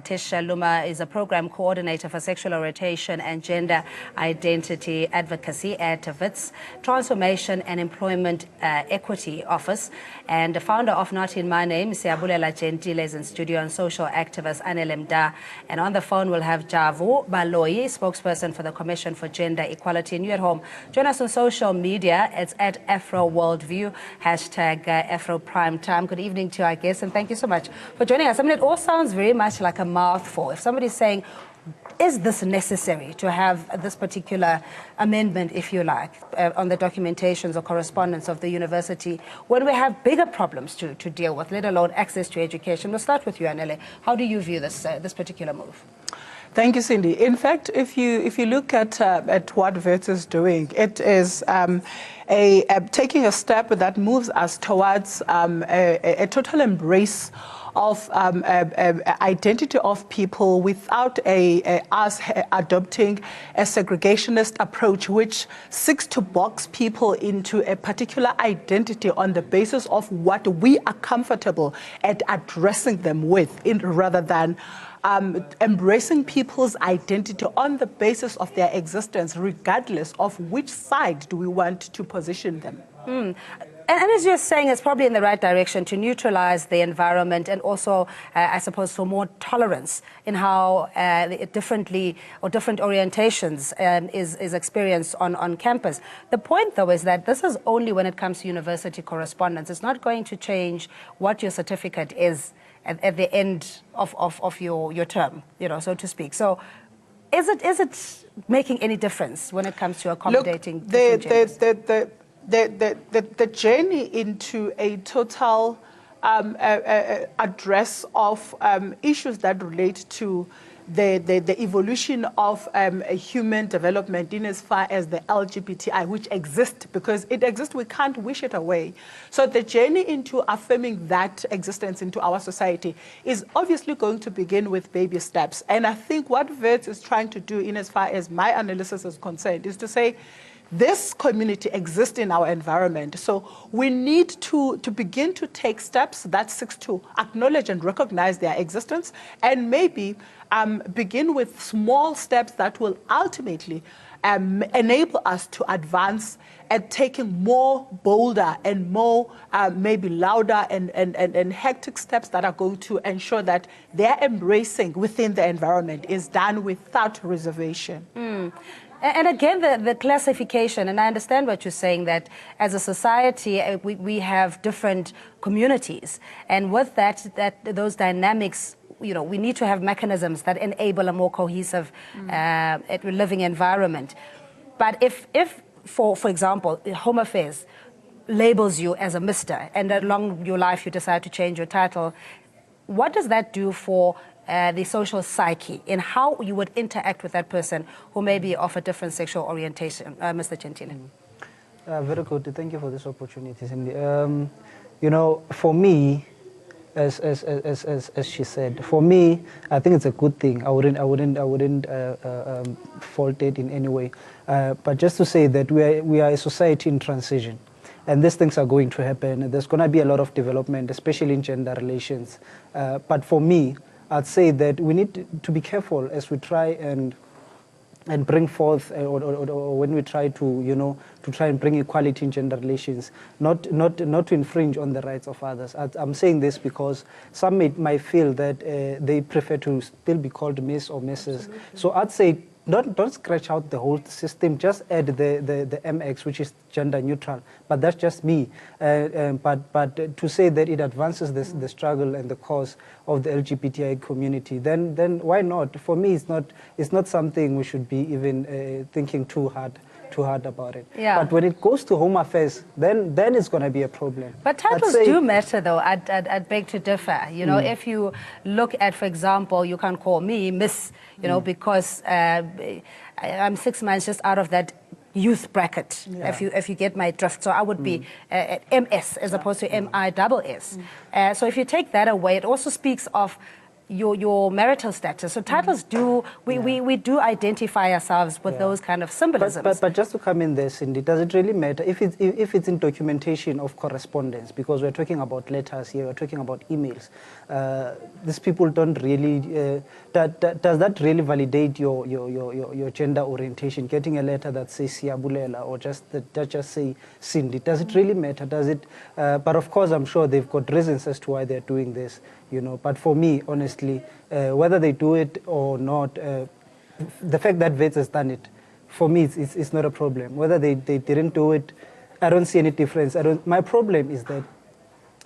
Tisha Loomis is a program coordinator for sexual orientation and gender identity advocacy at Wits, Transformation and Employment Equity Office, and the founder of Not In My Name, Siabulela Gentile, is in studio, and social activist Anele Mda. And on the phone we'll have Javu Baloyi, spokesperson for the Commission for Gender Equality. And you at home, join us on social media. It's at Afro Worldview, hashtag Afro Prime Time. Good evening to our guests, and thank you so much for joining us. I mean, it all sounds very much like a mouthful. If somebody's saying, is this necessary to have this particular amendment, if you like, on the documentations or correspondence of the university, when we have bigger problems to deal with, let alone access to education? We'll start with you, Anele. How do you view this particular move? Thank you, Cindy. In fact, if you look at what Wits is doing, it is taking a step that moves us towards a total embrace of identity of people without us adopting a segregationist approach which seeks to box people into a particular identity on the basis of what we are comfortable at addressing them with, rather than embracing people's identity on the basis of their existence, regardless of which side do we want to position them. And as you're saying, it's probably in the right direction to neutralize the environment, and also, I suppose, for more tolerance in how different orientations is experienced on campus. The point, though, is that this is only when it comes to university correspondence. It's not going to change what your certificate is at the end of your term, so to speak. So is it making any difference when it comes to accommodating different genders? The journey into a total address of issues that relate to the evolution of human development in as far as the LGBTI, which exists, because it exists, we can't wish it away. So the journey into affirming that existence into our society is obviously going to begin with baby steps. And I think what Wits is trying to do, in as far as my analysis is concerned, is to say, this community exists in our environment, so we need to begin to take steps that seeks to acknowledge and recognize their existence, and maybe begin with small steps that will ultimately enable us to advance at taking more bolder and more maybe louder and hectic steps that are going to ensure that their embracing within the environment is done without reservation. And again, the classification, and I understand what you're saying, that as a society, we have different communities. And with those dynamics, we need to have mechanisms that enable a more cohesive living environment. But if for example, Home Affairs labels you as a Mr., and along your life you decide to change your title, what does that do for the social psyche in how you would interact with that person who may be of a different sexual orientation? Mr. Gentile. Very good. Thank you for this opportunity, Cindy. For me, as she said, for me, I think it's a good thing. I wouldn't fault it in any way. But just to say that we are a society in transition, and these things are going to happen. There's going to be a lot of development, especially in gender relations. But for me, I'd say that we need to be careful as we try and bring forth, or when we try to try and bring equality in gender relations, not to infringe on the rights of others. I'm saying this because some might feel that they prefer to still be called Miss or Mrs. So I'd say don't scratch out the whole system. Just add the MX, which is gender neutral. But that's just me. But to say that it advances the struggle and the cause of the LGBTI community, then why not? For me, it's not something we should be even thinking too hard about it. Yeah. But when it goes to Home Affairs, then it's going to be a problem. But titles do matter, though. I'd beg to differ. If you look at, for example, you can call me Miss, because I'm 6 months just out of that youth bracket, if you get my drift. So I would be MS as opposed to MISS. So if you take that away, it also speaks of your marital status. So titles we do identify ourselves with those kind of symbolisms. But just to come in there, Cindy, does it really matter if it's in documentation of correspondence? Because we're talking about letters here, we're talking about emails. These people don't really. Does that really validate your gender orientation? Getting a letter that says Siyabulela or that just say Cindy, does it really matter? Does it? But of course, I'm sure they've got reasons as to why they're doing this. But for me, honestly, whether they do it or not, the fact that Wits has done it, for me, it's not a problem. Whether they didn't do it, I don't see any difference. My problem is that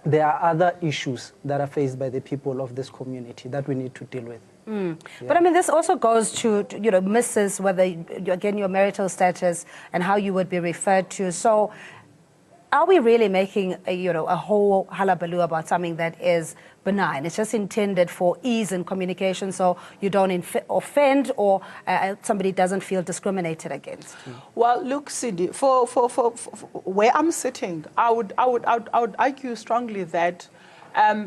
there are other issues that are faced by the people of this community that we need to deal with. Yeah. But I mean, this also goes to Mrs., whether, again, your marital status and how you would be referred to. So are we really making a whole hullabaloo about something that is benign? It's just intended for ease in communication, so you don't offend or somebody doesn't feel discriminated against. Well, look, Cindy, for where I'm sitting, I would argue strongly that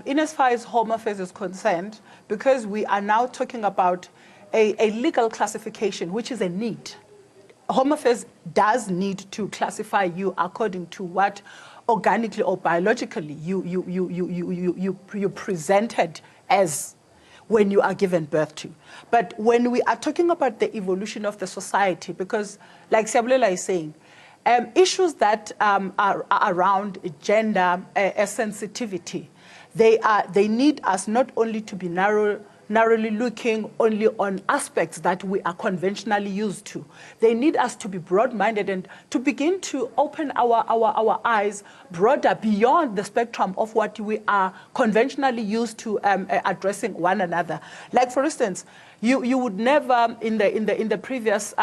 in as far as Home Affairs is concerned, because we are now talking about a legal classification, which is a need. Home Affairs does need to classify you according to what organically or biologically you presented as when you are given birth to. But when we are talking about the evolution of the society, because like Siyabulela is saying, issues that are around gender sensitivity, they need us not only to be narrowly looking only on aspects that we are conventionally used to. They need us to be broad-minded and to begin to open our eyes broader beyond the spectrum of what we are conventionally used to addressing one another. Like, for instance, you would never in the previous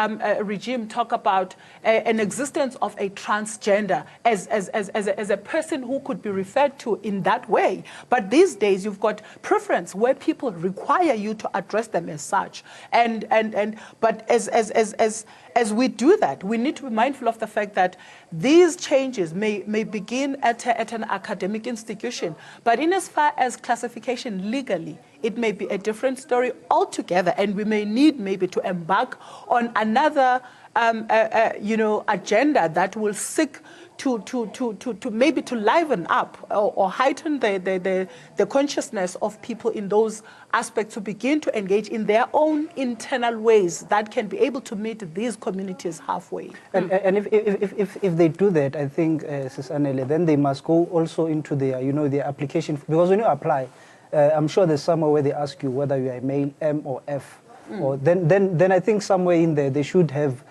regime talk about an existence of a transgender as a person who could be referred to in that way. But these days you've got preference where people require you to address them as such. But as we do that, we need to be mindful of the fact that these changes may begin at an academic institution, but in as far as classification legally, it may be a different story altogether, and we may need maybe to embark on another agenda that will seek to maybe to liven up or heighten the consciousness of people in those aspects, to begin to engage in their own internal ways that can be able to meet these communities halfway. And if they do that, I think, Sis Anele, then they must go also into their their application, because when you apply, I'm sure there's somewhere where they ask you whether you are a male, M or F, or then I think somewhere in there they should have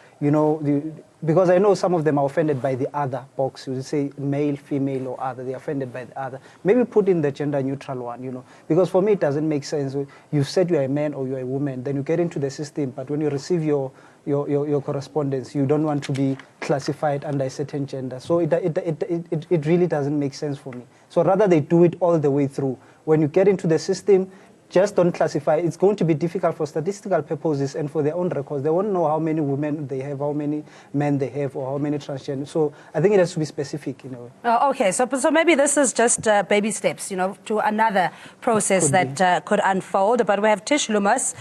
because I know some of them are offended by the other box. You say male, female, or other. They're offended by the other. Maybe put in the gender-neutral one, because for me it doesn't make sense. You said you're a man or you're a woman, then you get into the system, but when you receive your correspondence, you don't want to be classified under a certain gender. So it really doesn't make sense for me. So rather they do it all the way through. When you get into the system, just don't classify. It's going to be difficult for statistical purposes and for their own records. They won't know how many women they have, how many men they have, or how many transgender. So I think it has to be specific, Okay, so maybe this is just baby steps, to another process could unfold. But we have Tisha Loomis,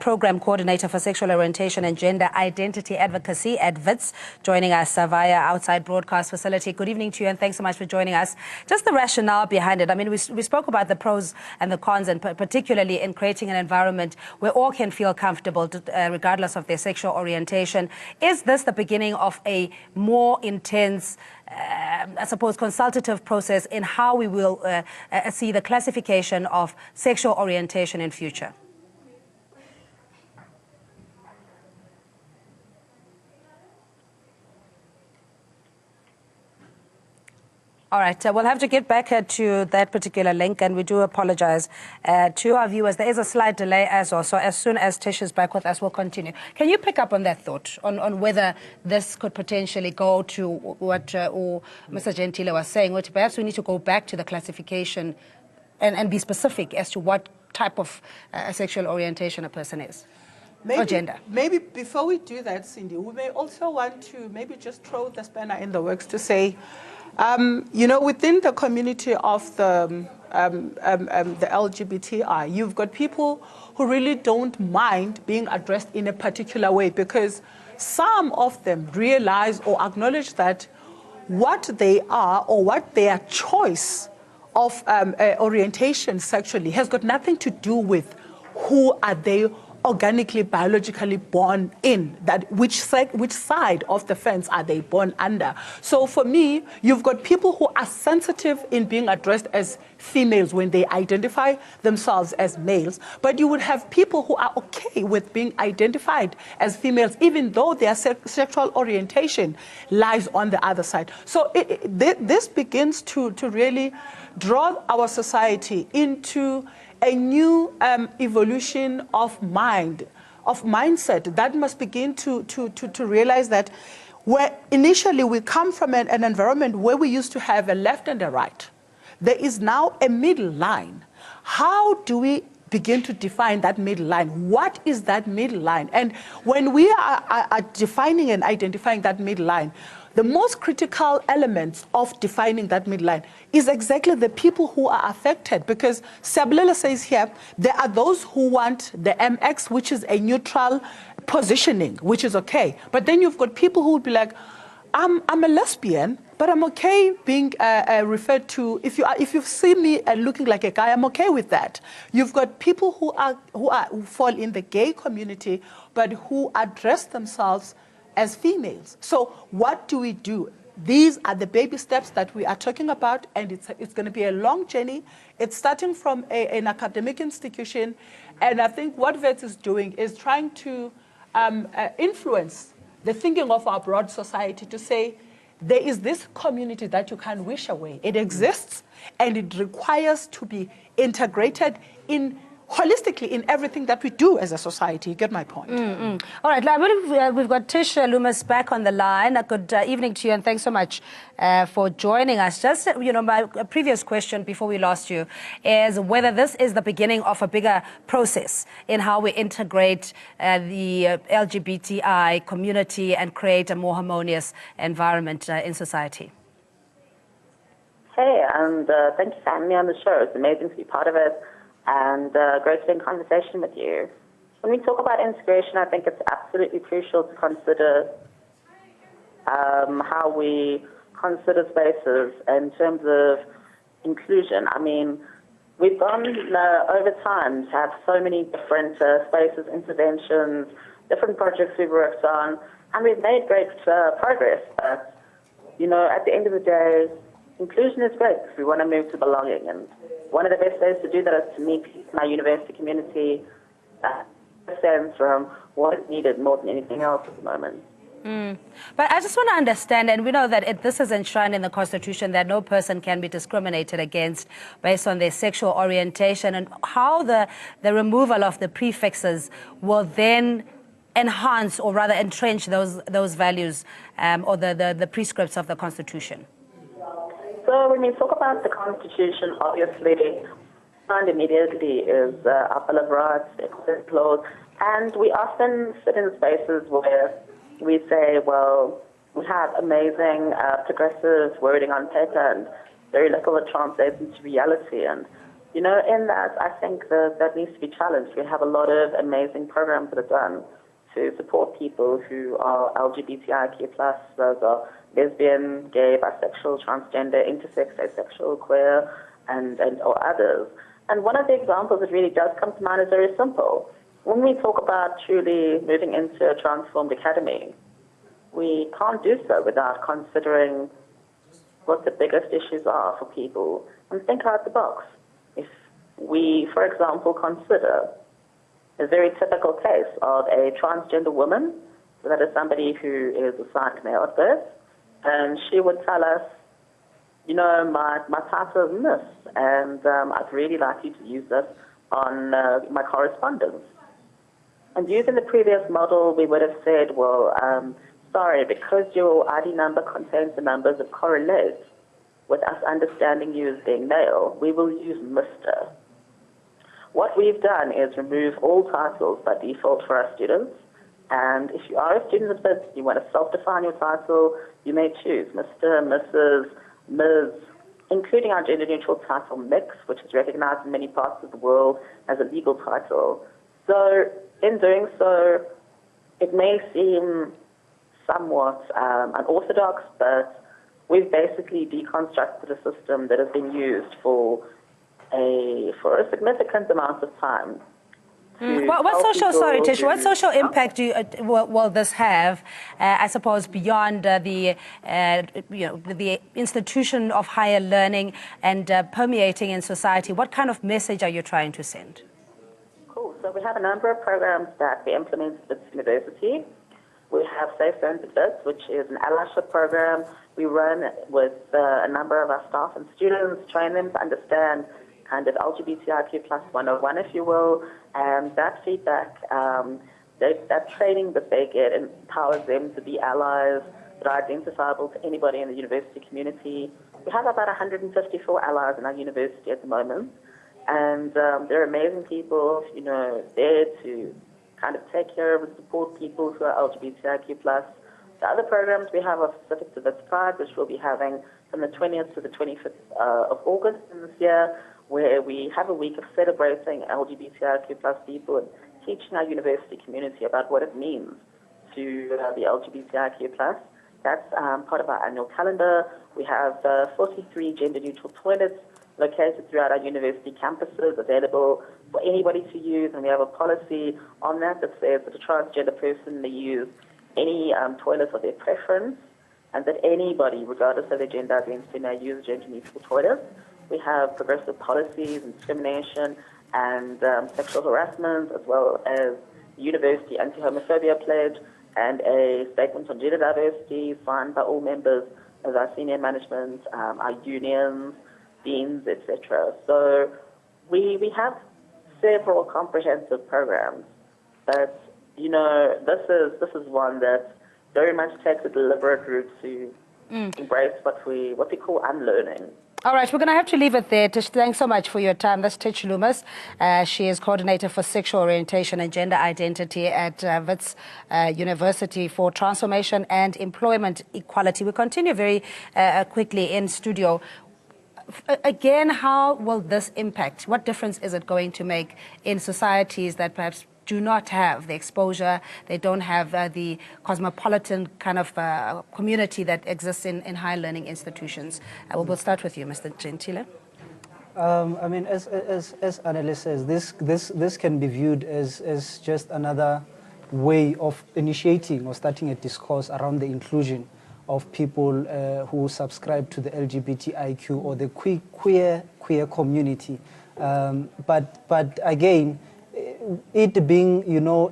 Program Coordinator for Sexual Orientation and Gender Identity Advocacy at Wits, joining us via outside broadcast facility. Good evening to you, and thanks so much for joining us. Just the rationale behind it. I mean, we spoke about the pros and the cons, and particularly in creating an environment where all can feel comfortable, regardless of their sexual orientation. Is this the beginning of a more intense, I suppose, consultative process in how we will see the classification of sexual orientation in future? All right, we'll have to get back to that particular link, and we do apologize to our viewers. There is a slight delay as well, so as soon as Tish is back with us, we'll continue. Can you pick up on that thought, on whether this could potentially go to what Mr. Gentile was saying, which perhaps we need to go back to the classification and be specific as to what type of sexual orientation a person is? Or gender. Maybe before we do that, Cindy, we may also want to maybe just throw the spanner in the works to say, You know, within the community of the LGBTI, you've got people who really don't mind being addressed in a particular way, because some of them realize or acknowledge that what they are or what their choice of orientation sexually has got nothing to do with who are they organically, biologically born in, that which side of the fence are they born under. So for me, you've got people who are sensitive in being addressed as females when they identify themselves as males, but you would have people who are okay with being identified as females, even though their sexual orientation lies on the other side. So this begins to really draw our society into a new evolution of mindset that must begin to realize that where initially we come from an environment where we used to have a left and a right, there is now a middle line. How do we begin to define that middle line? What is that middle line? And when we are defining and identifying that middle line, the most critical elements of defining that midline is exactly the people who are affected, because Sabulela says here, there are those who want the MX, which is a neutral positioning, which is okay. But then you've got people who would be like, I'm a lesbian, but I'm okay being referred to. If you see me looking like a guy, I'm okay with that. You've got people who fall in the gay community, but who address themselves as females. So what do we do? These are the baby steps that we are talking about, and it's going to be a long journey. It's starting from an academic institution, and I think what Wits is doing is trying to influence the thinking of our broad society to say, there is this community that you can't wish away. It exists, and it requires to be integrated holistically in everything that we do as a society. You get my point? All right, I believe we've got Tisha Loomis back on the line. A good evening to you, and thanks so much for joining us. Just, my previous question before we lost you is whether this is the beginning of a bigger process in how we integrate the LGBTI community and create a more harmonious environment in society. Hey, and thank you for having me on the show. It's amazing to be part of it, and great to be in conversation with you. When we talk about integration, I think it's absolutely crucial to consider how we consider spaces in terms of inclusion. I mean, we've gone over time to have so many different spaces, interventions, different projects we've worked on, and we've made great progress. But, at the end of the day, inclusion is great if we want to move to belonging. And one of the best ways to do that is to meet people in our university community, sense from what is needed more than anything else at the moment. But I just want to understand, and we know that this is enshrined in the Constitution, that no person can be discriminated against based on their sexual orientation, and how the removal of the prefixes will then enhance or rather entrench those values or the prescripts of the Constitution. So when we talk about the Constitution, obviously, and immediately is our Bill of Rights, the Equality Clause, and we often sit in spaces where we say, well, we have amazing progressive wording on paper and very little that translates into reality. And, in that, I think that needs to be challenged. We have a lot of amazing programs that are done to support people who are LGBTIQ+, those are lesbian, gay, bisexual, transgender, intersex, asexual, queer, or others. And one of the examples that really does come to mind is very simple. When we talk about truly moving into a transformed academy, we can't do so without considering what the biggest issues are for people and think out the box. If we, for example, consider a very typical case of a transgender woman, so that is somebody who is assigned male at birth, and she would tell us, my title is Miss, and I'd really like you to use this on my correspondence. And using the previous model, we would have said, well, sorry, because your ID number contains the numbers that correlate with us understanding you as being male, we will use Mr. What we've done is remove all titles by default for our students. And if you are a student of Wits, you want to self-define your title, you may choose Mr., Mrs., Ms., including our gender-neutral title mix, which is recognized in many parts of the world as a legal title. So in doing so, it may seem somewhat unorthodox, but we've basically deconstructed a system that has been used for a significant amount of time. What social impact will this have, I suppose, beyond the institution of higher learning and permeating in society? What kind of message are you trying to send? Cool. So we have a number of programs that we implement at Wits University. We have faithbased, which is an allyship program we run with a number of our staff and students, train them to understand kind of LGBTIQ plus 101, if you will, and that feedback, that training that they get empowers them to be allies that are identifiable to anybody in the university community. We have about 154 allies in our university at the moment, and they're amazing people, there to kind of take care of and support people who are LGBTIQ plus. The other programs we have are specific to Wits Pride, which we'll be having from the 20th to the 25th of August in this year, where we have a week of celebrating LGBTIQ plus people and teaching our university community about what it means to be LGBTIQ plus. That's part of our annual calendar. We have 43 gender-neutral toilets located throughout our university campuses available for anybody to use, and we have a policy on that says that a transgender person may use any toilet of their preference, and that anybody, regardless of their gender identity, may use gender-neutral toilets. We have progressive policies on discrimination and sexual harassment, as well as the University Anti-Homophobia Pledge and a statement on gender diversity signed by all members of our senior management, our unions, deans, etc. So we have several comprehensive programs, but this is one that very much takes a deliberate route to embrace what we call unlearning. All right, we're going to have to leave it there. Tish, thanks so much for your time. That's Tisha Loomis. She is coordinator for sexual orientation and gender identity at Wits University for Transformation and Employment Equality. We continue very quickly in studio. Again, how will this impact? What difference is it going to make in societies that perhaps do not have the exposure, they don't have the cosmopolitan kind of community that exists in higher learning institutions? We'll start with you, Mr. Gentile. I mean, as Annelies says, this can be viewed as just another way of initiating or starting a discourse around the inclusion of people who subscribe to the LGBTIQ or the queer community. But again, it being,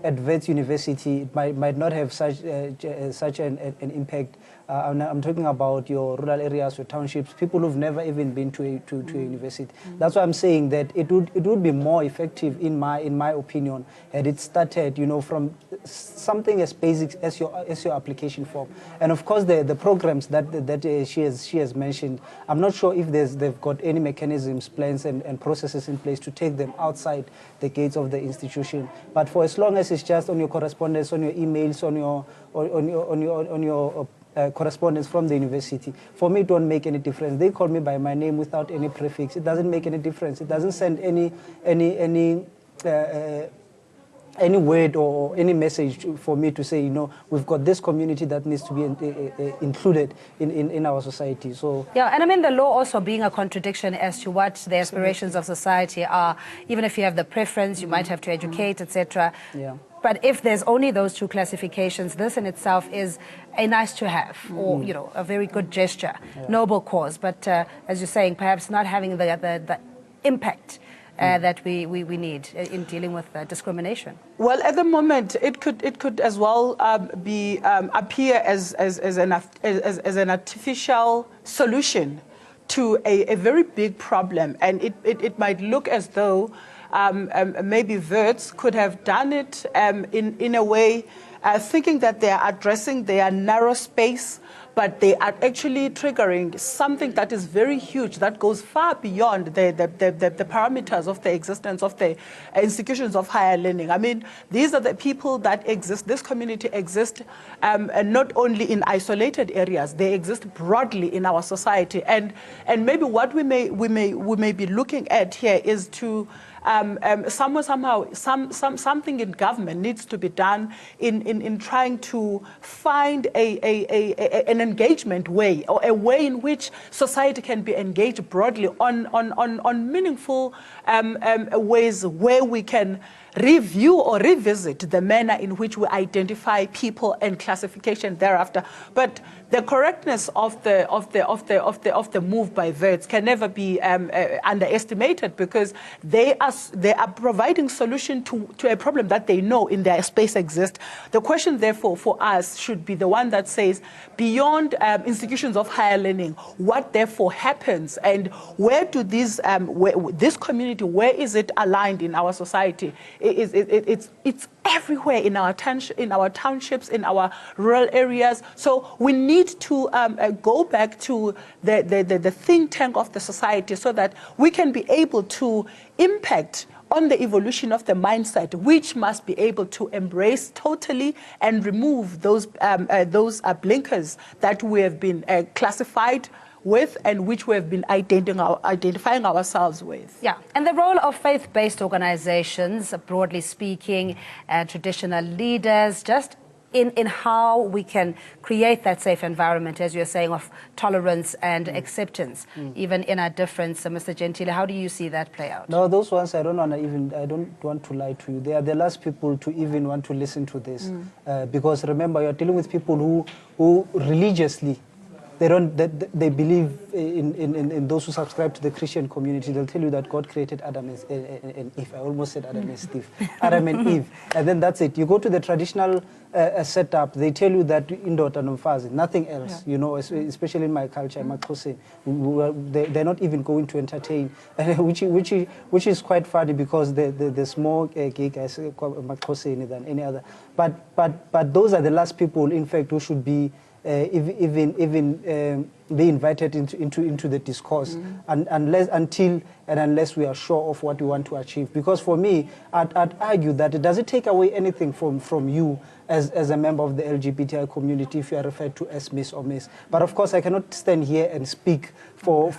at Wits University, it might not have such an impact. I'm talking about your rural areas, your townships, people who've never even been to a university. That's why I'm saying that it would be more effective, in my opinion, had it started, from something as basic as your application form. And of course, the programs that she has mentioned, I'm not sure if they've got any mechanisms, plans, and processes in place to take them outside the gates of the institution. But for as long as it's just on your correspondence, on your emails, on your correspondence from the university, for me it don't make any difference. They call me by my name without any prefix. It doesn't make any difference. It doesn't send any word or any message for me to say, we've got this community that needs to be included in our society. So yeah, and I mean the law also being a contradiction as to what the aspirations of society are. Even if you have the preference, you might have to educate, etc. Yeah. But if there's only those two classifications, this in itself is a nice to have, or a very good gesture, noble cause. But as you're saying, perhaps not having the impact that we need in dealing with discrimination. Well, at the moment, it could as well appear as an artificial solution to a very big problem, and it might look as though maybe Wits could have done it in a way, thinking that they are addressing their narrow space. but they are actually triggering something that is very huge, that goes far beyond the parameters of the existence of the institutions of higher learning. I mean, these are the people that exist, this community exists and not only in isolated areas, they exist broadly in our society. And maybe what we may be looking at here is to something in government needs to be done in trying to find an engagement way, or a way in which society can be engaged broadly on meaningful ways where we can review or revisit the manner in which we identify people and classification thereafter. But the correctness of the move by Wits can never be underestimated, because they are providing solution to a problem that they know in their space exists. The question, therefore, for us should be the one that says, beyond institutions of higher learning, what therefore happens, and where do these this community, where is it aligned in our society? It's everywhere in our townships, in our rural areas. So we need to go back to the think tank of the society, so that we can be able to impact on the evolution of the mindset, which must be able to embrace totally and remove those blinkers that we have been classified with, and which we have been identifying ourselves with. Yeah, and the role of faith-based organizations, broadly speaking, traditional leaders, just in how we can create that safe environment, as you're saying, of tolerance and acceptance, even in our difference. Mr. Gentile, how do you see that play out? No, those ones I don't want to lie to you. They are the last people to even want to listen to this, because remember, you're dealing with people who religiously, they believe in those who subscribe to the Christian community. They'll tell you that God created Adam and Eve. I almost said Adam and Steve. Adam and Eve. And then that's it. You go to the traditional setup, they tell you that indoda nomfazi, nothing else, you know, especially in my culture, they're not even going to entertain, which is quite funny, because there's more gay guys than any other. But those are the last people, in fact, who should be even be invited into the discourse, unless we are sure of what we want to achieve. Because for me, I'd argue that does it take away anything from you as a member of the LGBTI community if you are referred to as Miss or Miss. But of course, I cannot stand here and speak for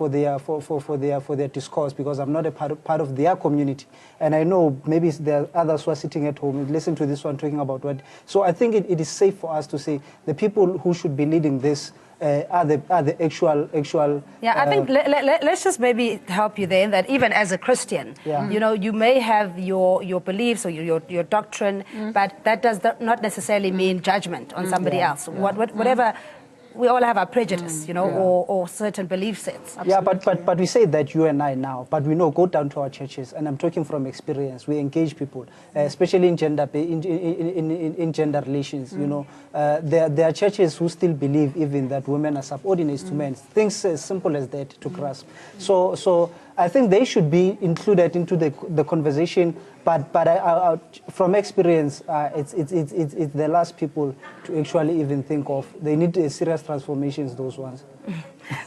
their discourse, because I'm not a part of their community. And I know maybe there are others who are sitting at home and listen to this one talking about what. So I think it is safe for us to say the people who should be leading this are the actual. Yeah, I think let's just maybe help you there, in that even as a Christian, you know, you may have your beliefs or your doctrine, but that does not necessarily mean judgment on somebody else. Whatever. We all have our prejudice, you know, or certain belief sets. Absolutely. Yeah, but we say that, you and I now, but we know, go down to our churches, and I'm talking from experience. We engage people, especially in gender relations. You know, there are churches who still believe even that women are subordinate to men. Things as simple as that to grasp. So I think they should be included into the conversation. But I, from experience, it's the last people to actually even think of. They need serious transformations, those ones.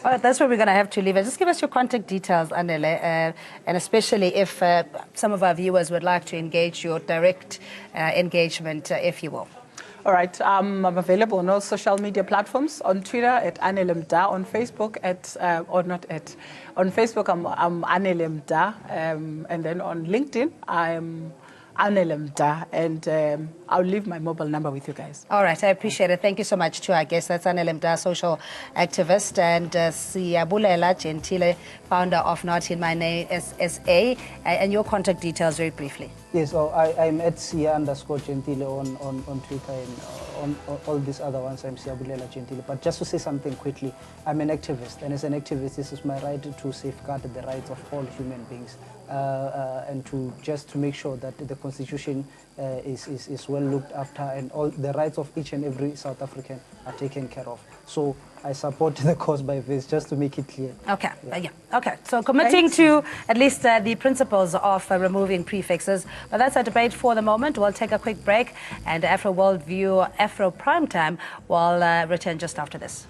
All right, that's where we're going to have to leave it. Just give us your contact details, Anele, and especially if some of our viewers would like to engage your direct engagement, if you will. All right, I'm available on all social media platforms, on Twitter at Anelemda, on Facebook on Facebook I'm Anelemda, and then on LinkedIn I'm Anelemda, and I'll leave my mobile number with you guys. All right, I appreciate it. Thank you so much to our guest. That's Anelemda, social activist, and Siyabulela Gentile, founder of Not In My Name SA, and your contact details very briefly. Yes, so I'm at Siya_Gentile on Twitter, and on all these other ones I'm Siyabulela Gentile. But just to say something quickly, I'm an activist, and as an activist, this is my right to safeguard the rights of all human beings, and to make sure that the Constitution is well looked after, and all the rights of each and every South African are taken care of. So I support the cause by Wits, just to make it clear. Okay, okay. So committing to at least the principles of removing prefixes But that's our debate for the moment. We'll take a quick break, and Afro Worldview, Afro Primetime will return just after this.